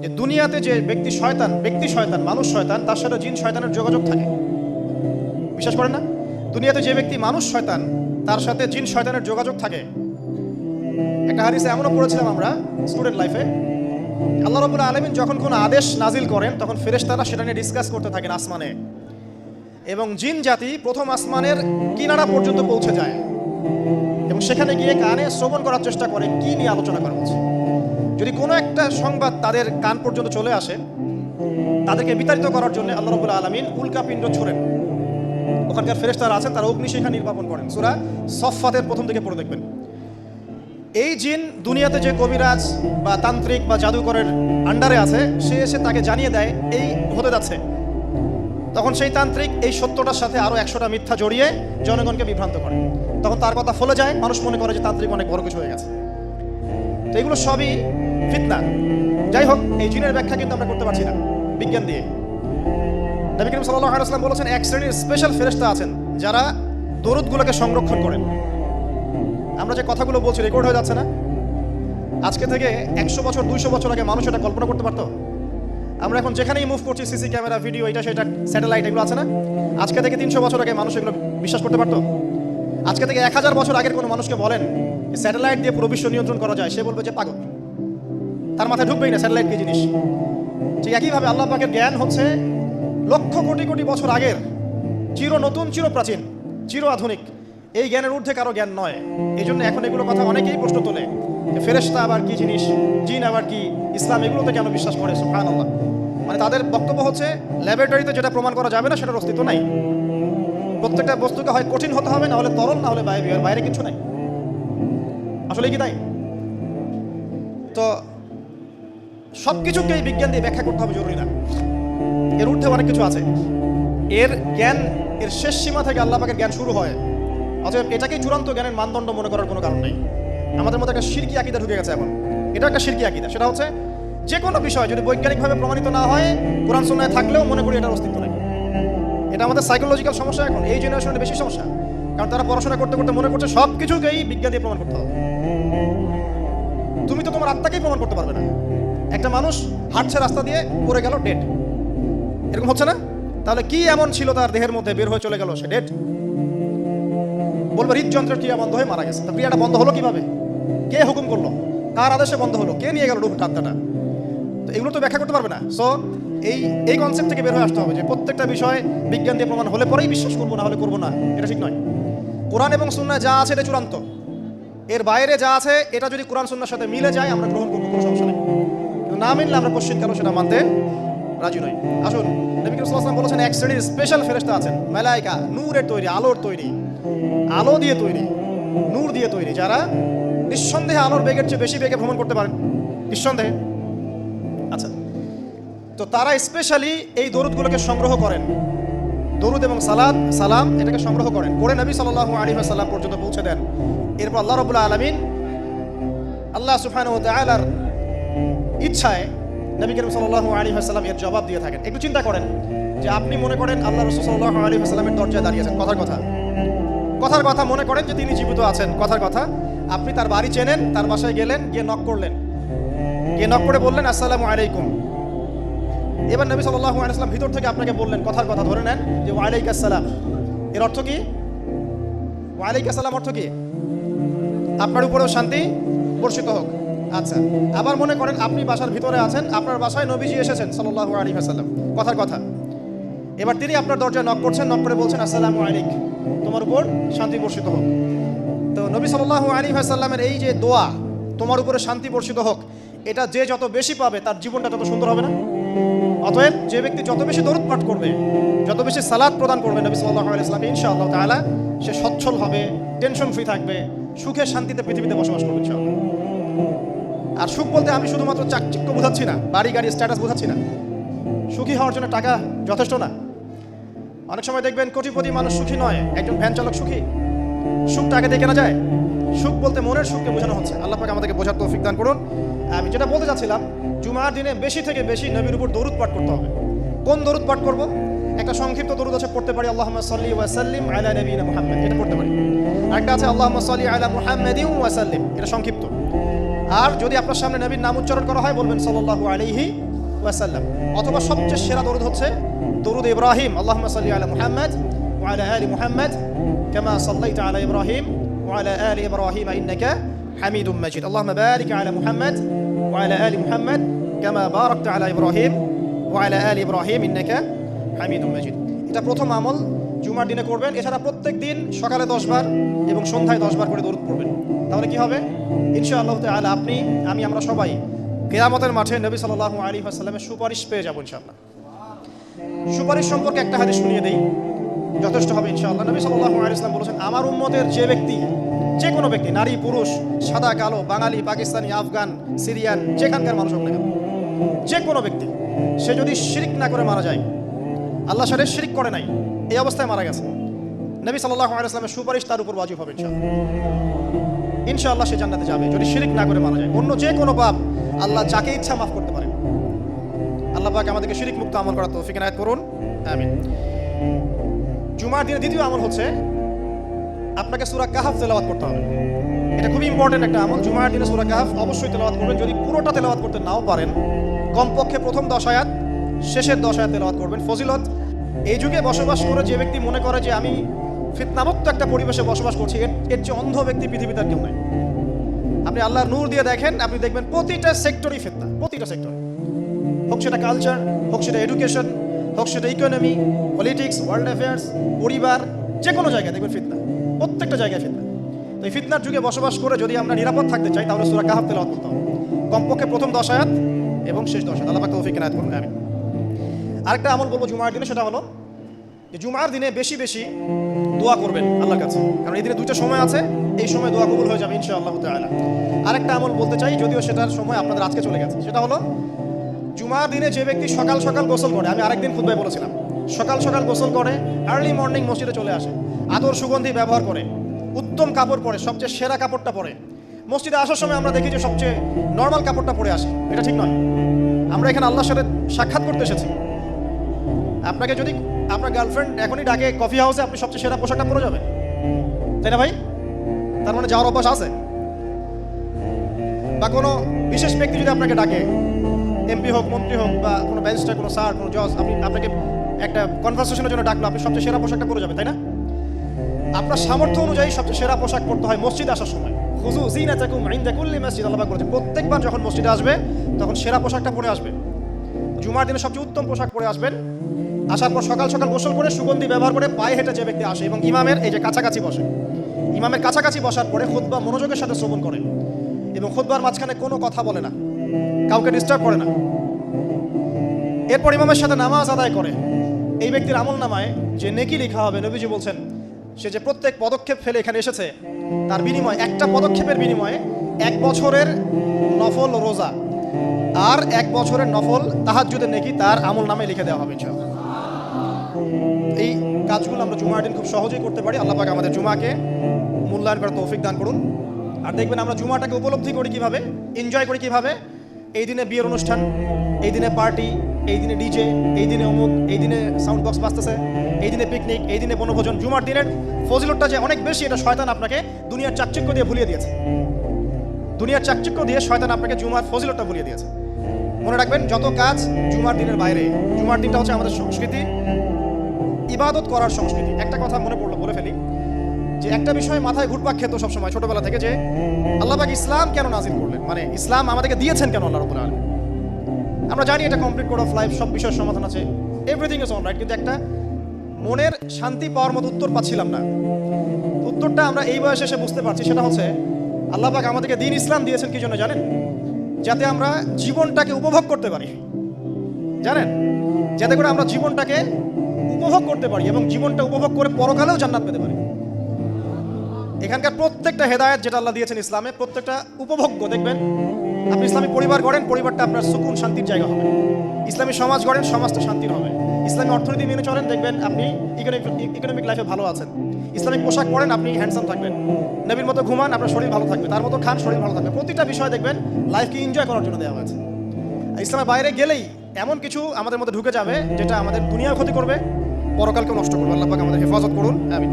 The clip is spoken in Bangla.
যে দুনিয়াতে যে ব্যক্তি শয়তান মানুষ শয়তান, তার সাথে জিন শয়তানের যোগাযোগ থাকে। বিশ্বাস করেন না? দুনিয়াতে যে ব্যক্তি মানুষ শয়তান, তার সাথে জিন শয়তানের যোগাযোগ থাকে। একটা হাদিসে এমনও পড়েছিলাম আমরা স্টুডেন্ট লাইফে, আল্লাহ রাব্বুল আলামিন যখন কোনো আদেশ নাজিল করেন তখন ফেরেশতারা সেটা নিয়ে ডিসকাস করতে থাকেন আসমানে, এবং জিন জাতি প্রথম আসমানের কিনারা পর্যন্ত পৌঁছে যায় এবং সেখানে গিয়ে কানে শ্রবণ করার চেষ্টা করে কি নিয়ে আলোচনা করা হচ্ছে। যদি কোনো একটা সংবাদ তাদের কান পর্যন্ত চলে আসে, তাদেরকে বিতাড়িত করার জন্য আল্লাহ রাব্বুল আলামিন উল্কাপিণ্ড ছুড়েন। ওখানকার ফেরেশতারা আছেন, তারা অগ্নিশিখা নির্বাপন করেন। সূরা সফফাতের প্রথম থেকে পড়ে দেখবেন। এই জিন দুনিয়াতে যে কবিরাজ বা তান্ত্রিক বা জাদুকরের আন্ডারে আছে, সে এসে তাকে জানিয়ে দেয় এই হতে যাচ্ছে। তখন সেই তান্ত্রিক এই সত্যটার সাথে আরো 100টা মিথ্যা জড়িয়ে জনগণকে বিভ্রান্ত করে। তখন তার কথা ফলে যায়, মানুষ মনে করে যে তান্ত্রিক অনেক বড় কিছু হয়ে গেছে। তো এগুলো সবই ফিতনা। যাই হোক, এই জিনের ব্যাখ্যা কিন্তু আমরা করতে পারছি না বিজ্ঞান দিয়ে। নবী করিম সাল্লাল্লাহু আলাইহি ওয়াসাল্লাম বলেছেন, এক শ্রেণীর স্পেশাল ফেরেশতা আছেন যারা দরুদগুলোকে সংরক্ষণ করেন। আমরা যে কথাগুলো বলছি রেকর্ড হয়ে যাচ্ছে না? আজকে থেকে 100 বছর 200 বছর আগে মানুষ এটা কল্পনা করতে পারতো? আমরা এখন যেখানেই মুভ করছি, সিসি ক্যামেরা, ভিডিও, এটা সেটা, স্যাটেলাইট, এগুলো আছে না? আজকে থেকে 300 বছর আগে মানুষ এগুলো বিশ্বাস করতে পারতো? আজকে থেকে 1000 বছর আগের কোনো মানুষকে বলেন স্যাটেলাইট দিয়ে পুরো বিশ্ব নিয়ন্ত্রণ করা যায়, সে বলবে যে পাগল, তার মাথায় ঢুকবেই না স্যাটেলাইট কি জিনিস। ঠিক একইভাবে আল্লাহ পাকের জ্ঞান হচ্ছে লক্ষ কোটি কোটি বছর আগের, চির নতুন, চির প্রাচীন, চির আধুনিক। এই জ্ঞানের ঊর্ধ্বে কারো জ্ঞান নয়। এই জন্য এখন এগুলো কথা অনেকেই প্রশ্ন তোলে, ফেরেশতা আবার কি জিনিস, জিন আবার কি, ইসলাম এগুলোতে কেন বিশ্বাস করে? সুবহানাল্লাহ। মানে তাদের বক্তব্য হচ্ছে ল্যাবরেটরিতে যেটা প্রমাণ করা যাবে না সেটার অস্তিত্ব নাই। প্রত্যেকটা বস্তুকে হয় কঠিন হতে হবে, না হলে তরল, না হলে বায়বীয়, বাইরে কিছু নাই। আসলে কি তাই? তো সবকিছুকেই বিজ্ঞান দিয়ে ব্যাখ্যা করতে হবে জরুরি না, এর ঊর্ধ্বে অনেক কিছু আছে। এর জ্ঞান, এর শেষ সীমা থেকে আল্লাহ পাকের জ্ঞান শুরু হয়। অতএব এটাকেই চূড়ান্ত জ্ঞানের মানদণ্ড মনে করার কোনো কারণ নেই। আমাদের মধ্যে একটা শিরকি আকীদা ঢুকে গেছে এখন। এটা একটা শিরকি আকীদা। সেটা হচ্ছে যে কোনো বিষয় যদি বৈজ্ঞানিকভাবে প্রমাণিত না হয়, কোরআন সুন্নাহয় থাকলেও মনে করি এটার অস্তিত্ব নেই। এটা আমাদের সাইকোলজিক্যাল সমস্যা, এখন এই জেনারেশনের বেশি সমস্যা। কারণ তারা পড়াশোনা করতে করতে মনে করছে সব কিছুকেই বিজ্ঞান দিয়ে প্রমাণ করতে হবে। তুমি তো তোমার আত্মাকেই প্রমাণ করতে পারবে না। একটা মানুষ হাঁটছে রাস্তা দিয়ে, পড়ে গেল, ডেড। এরকম হচ্ছে না? তাহলে কি এমন ছিল তার দেহের মধ্যে, বের হয়ে চলে গেল, সে ডেড? বলবো হৃদযন্ত্রের ক্রিয়া বন্ধ হয়ে মারা গেছে। তা ক্রিয়াটা বন্ধ হলো কিভাবে? কে হুকুম করলো? কার আদেশে বন্ধ হলো? কে নিয়ে গেল আত্মাটা? তো এগুলো তো ব্যাখ্যা করতে পারবে না। সো এই কনসেপ্ট থেকে বের হয়ে আসতে হবে যে প্রত্যেকটা বিষয় বিজ্ঞান দিয়ে প্রমাণ হলে পরেই বিশ্বাস করবো, না হলে করবো না। এটা ঠিক নয়। কোরআন এবং সুন্নাহ যা আছে এটা চূড়ান্ত। এর বাইরে যা আছে এটা যদি কোরআন সুন্নাহর সাথে মিলে যায় আমরা গ্রহণ করবো, কোনো সমস্যা নেই। কিন্তু না মিললে আমরা কোশ্চেন কেন সেটা মানতে রাজি নই। আসুন, নবী করিম সাল্লাল্লাহু আলাইহি ওয়াসাল্লাম বলেছেন, এক শ্রেণীর স্পেশাল ফেরেশতা আছেন, মালায়েকা, নূরের তৈরি, আলোর তৈরি, আলো দিয়ে তৈরি, নূর দিয়ে তৈরি, যারা নিঃসন্দেহে আলোর বেগের চেয়ে বেশি বেগে ভ্রমণ করতে পারেন, নিঃসন্দেহে। আচ্ছা, তো তারা স্পেশালি এই দরুদগুলোকে সংগ্রহ করেন, দরুদ এবং সালাম এটাকে সংগ্রহ করেন, করে নবী সাল্লাল্লাহু আলাইহি ওয়াসাল্লাম পর্যন্ত পৌঁছে দেন। এরপর আল্লাহ রাব্বুল আলামিন, আল্লাহ সুবহানাহু ওয়া তাআলার ইচ্ছায় নবী করিম সাল্লাল্লাহু আলাইহি ওয়াসাল্লাম এর জবাব দিয়ে থাকেন। একটু চিন্তা করেন যে আপনি মনে করেন আল্লাহ রাসূল সাল্লাল্লাহু আলাইহি ওয়াসাল্লামের দরজায় দাঁড়িয়েছেন, কথার কথা মনে করেন যে তিনি জীবিত আছেন, কথার কথা। আপনি তার বাড়ি চেনেন, তার বাসায় গেলেন, গিয়ে নক করলেন, গিয়ে নক করে বললেন আসসালামু আলাইকুম। এবার নবী সাল্লাল্লাহু আলাইহি ওয়াসাল্লাম ভিতর থেকে আপনাকে বললেন, কথার কথা ধরে নেন যে ওয়া আলাইকাস সালাম। এর অর্থ কি? ওয়া আলাইকাস সালাম অর্থ কি? আপনার উপরেও শান্তি বর্ষিত হোক। আচ্ছা, আবার মনে করেন আপনি বাসার ভিতরে আছেন, আপনার বাসায় নবীজি এসেছেন সাল্লাল্লাহু আলাইহি ওয়াসাল্লাম, কথার কথা। এবার তিনি আপনার দরজায় নক করছেন, নক করে বলছেন আসসালামু আলাইক, তোমার উপর শান্তি বর্ষিত হোক। তো নবী সাল্লাল্লাহু আলাইহি ওয়াসাল্লামের এই যে দোয়া, তোমার উপরে শান্তি বর্ষিত হোক, এটা যে যত বেশি পাবে তার জীবনটা তত সুন্দর হবে না? অতএব যে ব্যক্তি যত বেশি দরুদ পাঠ করবে, যত বেশি সালাত প্রদান করবে নবী সাল্লাল্লাহু আলাইহি ওয়াসাল্লাম, ইনশাআল্লাহ তাআলা সে সচ্ছল হবে, টেনশন ফ্রি থাকবে, সুখে শান্তিতে পৃথিবীতে বসবাস করবে ইনশাআল্লাহ। আর সুখ বলতে আমি শুধুমাত্র চাকচিক্য বোঝাচ্ছি না, বাড়ি গাড়ি স্ট্যাটাস বোঝাচ্ছি না। সুখী হওয়ার জন্য টাকা যথেষ্ট না। অনেক সময় দেখবেন কোটিপতি মানুষ সুখী নয়, একজন ভ্যান চালক সুখী। সুখ টাকা দিয়ে কেনা যায়? সুখ বলতে মনের সুখকে বোঝানো হচ্ছে। আল্লাহ পাক আমাদেরকে বোঝার তৌফিক দান করুন। আমি যেটা বলতে চাচ্ছিলাম, জুমার দিনে বেশি থেকে বেশি নবীর উপর দরুদ পাঠ করতে হবে। কোন দরুদ পাঠ করব? একটা সংক্ষিপ্ত দরুদ আছে, পড়তে পারি আল্লাহুম্মা সাল্লি ওয়া সাল্লিম আলা নবিয়িনা মুহাম্মদ, এটা পড়তে পারি। আরেকটা আছে আল্লাহুম্মা সাল্লি আলা মুহাম্মাদিন ওয়া সাল্লিম, এটা সংক্ষিপ্ত। আর যদি আপনার সামনে নবীর নাম উচ্চারণ করা হয় বলবেন সাল্লাল্লাহু আলাইহি ওয়াসাল্লাম, অথবা সবচেয়ে সেরা দরুদ হচ্ছে দরুদ ইব্রাহিম, আল্লাহুম্মা সাল্লি আলা মুহাম্মাদ ওয়া আলা আলি মুহাম্মাদ কামা সাল্লাইতা আলা ইব্রাহিম ওয়া আলা আলি ইব্রাহিম ইন্নাকা হামিদুম মাজিদ, আল্লাহুম্মা বারিক আলা মুহাম্মাদ ওয়া আলা আলি মুহাম্মাদ কামা বারাকতা আলা ইব্রাহিম ওয়া আলা আলি ইব্রাহিম ইন্নাকা হামিদুম মাজিদ। এটা প্রথম আমল, জুমার দিনে করবেন। এছাড়া প্রত্যেক দিন সকালে 10 বার এবং সন্ধ্যায় 10 বার করে দরুদ পড়বেন। তাহলে কি হবে? ইনশাআল্লাহ তাআলা আপনি, আমরা সবাই কিয়ামতের মাঠে নবী সাল্লাল্লাহু আলাইহি ওয়াসাল্লামের সুপারিশ পেয়ে যাব ইনশাআল্লাহ। সুপারিশ সম্পর্কে একটা হাদিস শুনিয়ে দেই, যথেষ্ট হবে ইনশাআল্লাহ। নবী সাল্লাল্লাহু আলাইহি ওয়াসাল্লাম বলেছেন, আমার উম্মতের যে ব্যক্তি, যে কোনো ব্যক্তি, নারী পুরুষ, সাদা কালো, বাঙালি পাকিস্তানি আফগান সিরিয়ান, যেখানকার মানুষ হোক না কেন, যে কোনো ব্যক্তি, সে যদি শিরক না করে মারা যায়, আল্লাহর সাথে শিরক করে নাই, এই অবস্থায় মারা গেছে, নবী সাল্লাল্লাহু আলাইহি ওয়াসাল্লামের সুপারিশ তার উপর ওয়াজিব হবে ইনশাআল্লাহ। ইনশাআল্লাহ সে জান্নাতে যাবে যদি শিরক না করে মারা যায়। অন্য যে কোনো পাপ আল্লাহ যাকে ইচ্ছা মাফ করতে পারেন। আল্লাহ পাক আমাদেরকে শিরক মুক্ত আমল করার তৌফিক এনায়েত করুন, আমিন। জুমার দিনের দ্বিতীয় আমল হচ্ছে আপনাকে সূরা কাহফ তেলাওয়াত করতে হবে। এটা খুবই ইম্পর্টেন্ট একটা আমল। জুমার দিনে সূরা কাহফ অবশ্যই তেলাওয়াত করবেন। যদি পুরোটা তেলাওয়াত করতে নাও পারেন, কমপক্ষে প্রথম 10 আয়াত, শেষের 10 আয়াত তেলাওয়াত করবেন। ফজিলত, এই যুগে বসবাস করে যে ব্যক্তি মনে করে যে আমি ফিতনামুক্ত একটা পরিবেশে বসবাস করছি, এর যে অন্ধ ব্যক্তি পৃথিবীতে আর কেউ নাই। আপনি আল্লাহর নূর দিয়ে দেখেন, আপনি দেখবেন প্রতিটা সেক্টরই ফিতনা, প্রতিটা সেক্টর, হোক সেটা কালচার, হোক সেটা এডুকেশন, হোক সেটা ইকোনমি, পলিটিক্স, ওয়ার্ল্ড অ্যাফেয়ার্স, পরিবার, যে কোনো জায়গায় দেখবেন ফিতনা, প্রত্যেকটা জায়গায় ফিতনা। তো এই ফিতনার যুগে বসবাস করে যদি আমরা নিরাপদ থাকতে চাই, তাহলে সূরা কাহফ তেলাওয়াত করতে হবে, কমপক্ষে প্রথম 10 আয়াত এবং শেষ 10 আয়াত। আল্লাহ পাক তৌফিক এনায়েত করুন, আমিন। আরেকটা আমল বলবো জুমার দিনে, সেটা হলো যে জুমার দিনে বেশি বেশি দোয়া করবেন আল্লাহর কাছে, কারণ এই দিনে দুইটা সময় আছে, এই সময় দোয়া কবুল হয়ে যাবে ইনশাআল্লাহ তাআলা। আরেকটা আমল বলতে চাই, যদিও সেটার সময় আপনাদের আজকে চলে গেছে, সেটা হলো জুমার দিনে যে ব্যক্তি সকাল সকাল গোসল করে, আমি আরেকদিন খুতবায় বলেছিলাম, সকাল সকাল গোসল করে, আর্লি মর্নিং মসজিদে চলে আসে, আতর সুগন্ধি ব্যবহার করে, উত্তম কাপড় পরে, সবচেয়ে সেরা কাপড়টা পরে, মসজিদে আসার সময় আমরা দেখি যে সবচেয়ে নর্মাল কাপড়টা পরে আসে, এটা ঠিক নয়। আমরা এখানে আল্লাহর সাথে সাক্ষাৎ করতে এসেছি। আপনাকে যদি আপনার গার্লফ্রেন্ড এখনই ডাকে কফি হাউসে, আপনি সবচেয়ে সেরা পোশাকটা পরে যাবেন, তাই না ভাই? তার মানে যাওয়ার অভ্যাস আছে। বা কোনো বিশেষ ব্যক্তি যদি আপনাকে ডাকে, এমপি হোক, মন্ত্রী হোক, বা কোনো ব্যারিস্টার, কোনো স্যার, কোনো জজ, আপনাকে একটা কনভারসেশনের জন্য ডাকলো, আপনি সবচেয়ে সেরা পোশাকটা পরে যাবেন, তাই না? আপনার সামর্থ্য অনুযায়ী সবচেয়ে সেরা পোশাক পরতে হয় মসজিদে আসার সময়। খুযু যিনাতাকুম ইনদা কুল্লি মসজিদ, আল্লাহ পাক বলেছেন প্রত্যেকবার যখন মসজিদে আসবে তখন সেরা পোশাকটা পরে আসবে। জুমার দিনে সবচেয়ে উত্তম পোশাক পরে আসবেন। আসার পর সকাল সকাল গোসল করে, সুগন্ধি ব্যবহার করে, পায়ে হেঁটে যে ব্যক্তি আসে এবং ইমামের এই যে কাছাকাছি বসে, ইমামের কাছাকাছি বসার পরে খুতবা মনোযোগের সাথে শ্রবণ করে এবং খুতবার মাঝখানে কোনো কথা বলে না, কাউকে ডিস্টার্ব করে না। এরপর ইমামের সাথে নামাজ আদায় করে, এই ব্যক্তির আমলনামায় যে নেকি লেখা হবে, নবীজি বলছেন সে যে প্রত্যেক পদক্ষেপ ফেলে এখানে এসেছে, তার বিনিময়ে, একটা পদক্ষেপের বিনিময়ে 1 বছরের নফল রোজা আর 1 বছরের নফল তাহাজ্জুদের নেকি তার আমলনামায় লিখে দেওয়া হবে ইনশাআল্লাহ। এই কাজগুলো আমরা জুমার দিন খুব সহজেই করতে পারি। আল্লাহ পাক আমাদের জুমাকে মূল্যায়ন করার তৌফিক দান করুন। আর দেখবেন আমরা জুমাটাকে উপলব্ধি করি কিভাবে, এনজয় করি কিভাবে। এই দিনে বিয়ের অনুষ্ঠান, এই দিনে পার্টি, এই দিনে ডিজে, এই দিনে অমুক, এই দিনে সাউন্ড বক্স বাজতেছে, এই দিনে পিকনিক, এই দিনে বনভোজন। জুমার দিনের ফজিলতটা যে অনেক বেশি, এটা শয়তান আপনাকে দুনিয়ার চাকচিক্য দিয়ে ভুলিয়ে দিয়েছে। দুনিয়ার চাকচিক্য দিয়ে শয়তান আপনাকে জুমার ফজিলতটা ভুলিয়ে দিয়েছে। মনে রাখবেন, যত কাজ জুমার দিনের বাইরে। জুমার দিনটা হচ্ছে আমাদের সংস্কৃতি, ইবাদত করার সংস্কৃতি। একটা কথা মনে পড়লো, বলে ফেলি, যে একটা বিষয় মাথায় ঘুরপাক খেত সবসময় ছোটবেলা থেকে, যে আল্লাহ পাক ইসলাম কেন নাজিল করলেন, মানে ইসলাম আমাদেরকে দিয়েছেন কেন আল্লাহ রাব্বুল আলামিন। আমরা জানি এটা কমপ্লিট কোড অফ লাইফ, সব বিষয়ের সমাধান আছে, এভরিথিং ইজ অলরাইট, কিন্তু একটা মনের শান্তি পাওয়ার মতো উত্তর পাচ্ছিলাম না। উত্তরটা আমরা এই বয়সে এসে বুঝতে পারছি, সেটা হচ্ছে আল্লাহ পাক আমাদেরকে দ্বীন ইসলাম দিয়েছেন কি জন্য জানেন? যাতে আমরা জীবনটাকে উপভোগ করতে পারি, জানেন? যাতে করে আমরা জীবনটাকে উপভোগ করতে পারি এবং জীবনটা উপভোগ করে পরকালেও জান্নাত পেতে পারি। এখানকার প্রত্যেকটা হেদায়েত যেটা আল্লাহ দিয়েছেন ইসলামে, প্রত্যেকটা উপভোগ্য। দেখবেন, আপনি ইসলামী পরিবার গড়েন, পরিবারটা আপনার সুকুন শান্তির জায়গা হবে। ইসলামী সমাজ গড়েন, সমাজটা শান্তির হবে। ইসলামী অর্থনীতি মেনে চলেন, দেখবেন আপনি ইকোনমিক লাইফে ভালো আছেন। ইসলামিক পোশাক পরেন, আপনি হ্যান্ডসাম থাকবেন। নবীর মতো ঘুমান, আপনার শরীর ভালো থাকবে। তার মতো খান, শরীর ভালো থাকবে। প্রতিটা বিষয় দেখবেন লাইফকে এনজয় করার জন্য দেওয়া হয়েছে। ইসলামের বাইরে গেলেই এমন কিছু আমাদের মধ্যে ঢুকে যাবে যেটা আমাদের দুনিয়াও ক্ষতি করবে, পরকালকেও নষ্ট করবে। আল্লাহ পাক আমাদের হেফাজত করুন, আমিন।